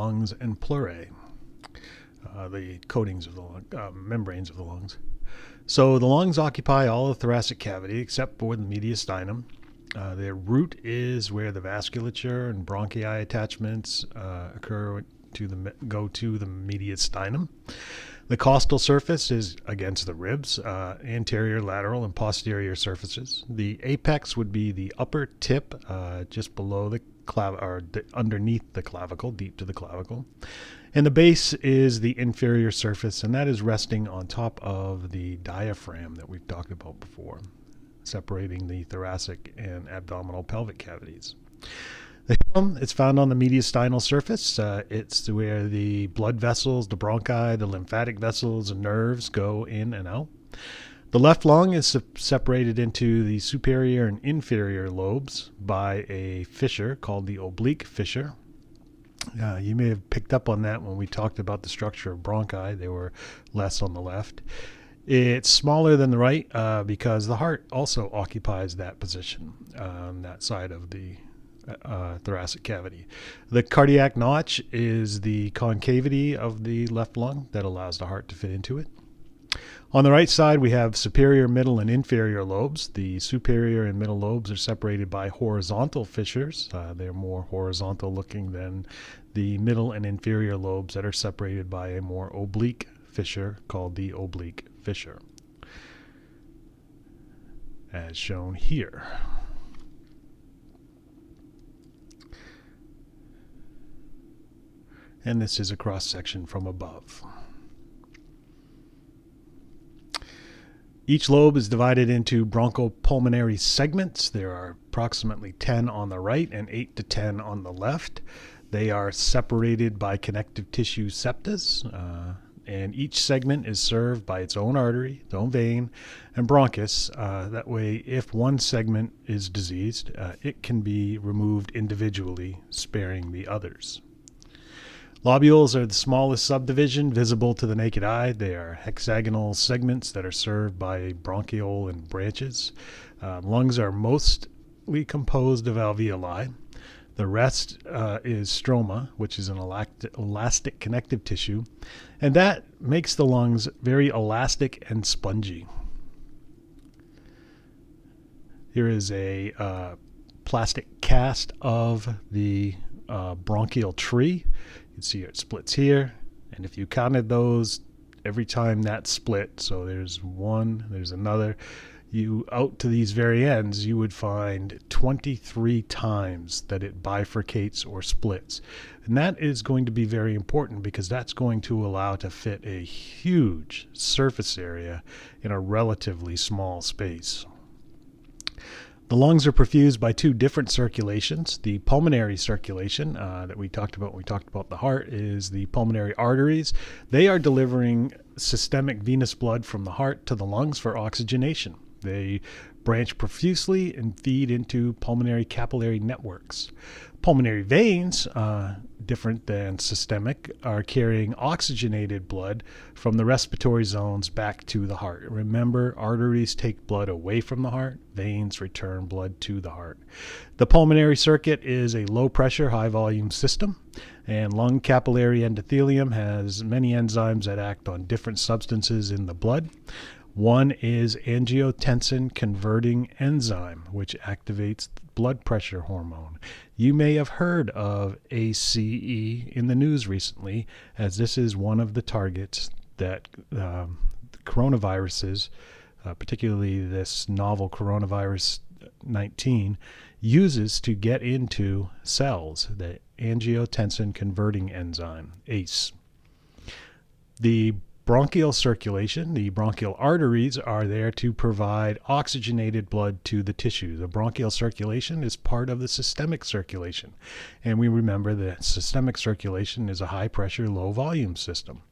lungs and pleurae, the coatings of the membranes of the lungs. So the lungs occupy all the thoracic cavity except for the mediastinum. Their root is where the vasculature and bronchi attachments go to the mediastinum. The costal surface is against the ribs, anterior, lateral, and posterior surfaces. The apex would be the upper tip, just below the underneath the clavicle, deep to the clavicle. And the base is the inferior surface, and that is resting on top of the diaphragm that we've talked about before, separating the thoracic and abdominal pelvic cavities. The hilum is found on the mediastinal surface. It's where the blood vessels, the bronchi, the lymphatic vessels, and nerves go in and out. The left lung is separated into the superior and inferior lobes by a fissure called the oblique fissure. You may have picked up on that when we talked about the structure of bronchi. They were less on the left. It's smaller than the right because the heart also occupies that position on that side of the thoracic cavity. The cardiac notch is the concavity of the left lung that allows the heart to fit into it. On the right side, we have superior, middle, and inferior lobes. The superior and middle lobes are separated by horizontal fissures. They're more horizontal looking than the middle and inferior lobes that are separated by a more oblique fissure called the oblique fissure, as shown here. And this is a cross section from above. Each lobe is divided into bronchopulmonary segments. There are approximately 10 on the right and 8 to 10 on the left. They are separated by connective tissue septas, and each segment is served by its own artery, its own vein, and bronchus. That way, if one segment is diseased, it can be removed individually, sparing the others. Lobules are the smallest subdivision visible to the naked eye. They are hexagonal segments that are served by bronchiole and branches. Lungs are mostly composed of alveoli. The rest is stroma, which is an elastic connective tissue, and that makes the lungs very elastic and spongy. Here is a plastic cast of the bronchial tree. You can see it splits here, and if you counted those every time that split, so there's one, there's another, you out to these very ends, you would find 23 times that it bifurcates or splits. And that is going to be very important because that's going to allow to fit a huge surface area in a relatively small space. The lungs are perfused by two different circulations. The pulmonary circulation that we talked about when we talked about the heart is the pulmonary arteries. They are delivering systemic venous blood from the heart to the lungs for oxygenation. They branch profusely and feed into pulmonary capillary networks. Pulmonary veins, different than systemic, are carrying oxygenated blood from the respiratory zones back to the heart. Remember, arteries take blood away from the heart, veins return blood to the heart. The pulmonary circuit is a low-pressure, high-volume system, and lung capillary endothelium has many enzymes that act on different substances in the blood. One is angiotensin converting enzyme, which activates blood pressure hormone. You may have heard of ACE in the news recently, as this is one of the targets that coronaviruses, particularly this novel coronavirus 19, uses to get into cells, the angiotensin converting enzyme, ACE. The bronchial circulation, the bronchial arteries are there to provide oxygenated blood to the tissue. The bronchial circulation is part of the systemic circulation. And we remember that systemic circulation is a high pressure, low volume system.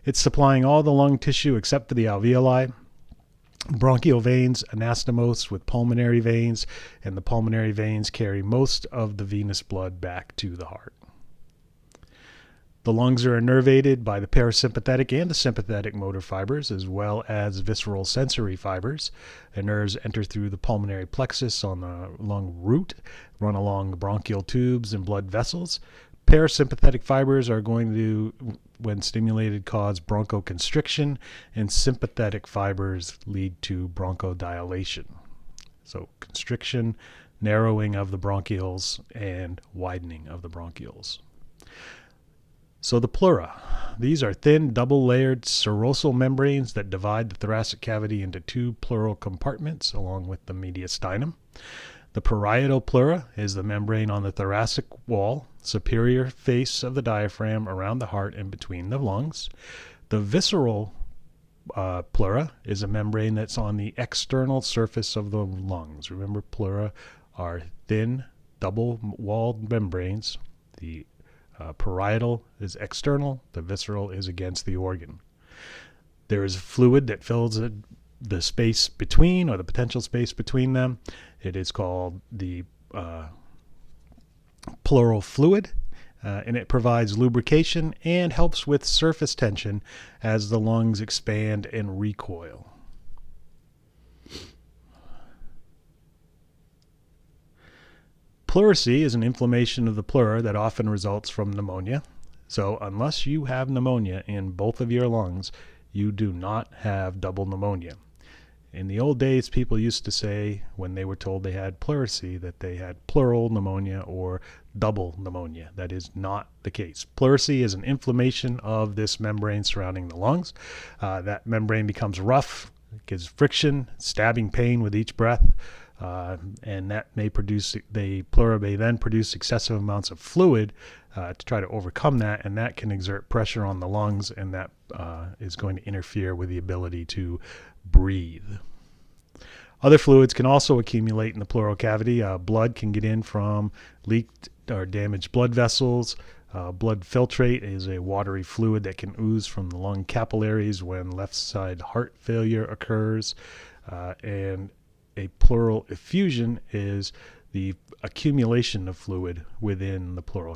It's supplying all the lung tissue except for the alveoli. Bronchial veins anastomose with pulmonary veins, and the pulmonary veins carry most of the venous blood back to the heart. The lungs are innervated by the parasympathetic and the sympathetic motor fibers, as well as visceral sensory fibers. The nerves enter through the pulmonary plexus on the lung root, run along the bronchial tubes and blood vessels, parasympathetic fibers are going to, when stimulated, cause bronchoconstriction, and sympathetic fibers lead to bronchodilation. So constriction, narrowing of the bronchioles, and widening of the bronchioles. So the pleura. These are thin, double-layered serosal membranes that divide the thoracic cavity into two pleural compartments along with the mediastinum. The parietal pleura is the membrane on the thoracic wall, superior face of the diaphragm, around the heart and between the lungs. The visceral pleura is a membrane that's on the external surface of the lungs. Remember, pleura are thin, double-walled membranes. The parietal is external, the visceral is against the organ. There is fluid that fills the space between, or the potential space between them. It is called the pleural fluid, and it provides lubrication and helps with surface tension as the lungs expand and recoil. Pleurisy is an inflammation of the pleura that often results from pneumonia. So unless you have pneumonia in both of your lungs, you do not have double pneumonia. In the old days, people used to say, when they were told they had pleurisy, that they had pleural pneumonia or double pneumonia. That is not the case. Pleurisy is an inflammation of this membrane surrounding the lungs. That membrane becomes rough, gives friction, stabbing pain with each breath. And that may produce, the pleura may then produce excessive amounts of fluid to try to overcome that, and that can exert pressure on the lungs, and that is going to interfere with the ability to breathe. Other fluids can also accumulate in the pleural cavity. Blood can get in from leaked or damaged blood vessels. Blood filtrate is a watery fluid that can ooze from the lung capillaries when left side heart failure occurs, and a pleural effusion is the accumulation of fluid within the pleural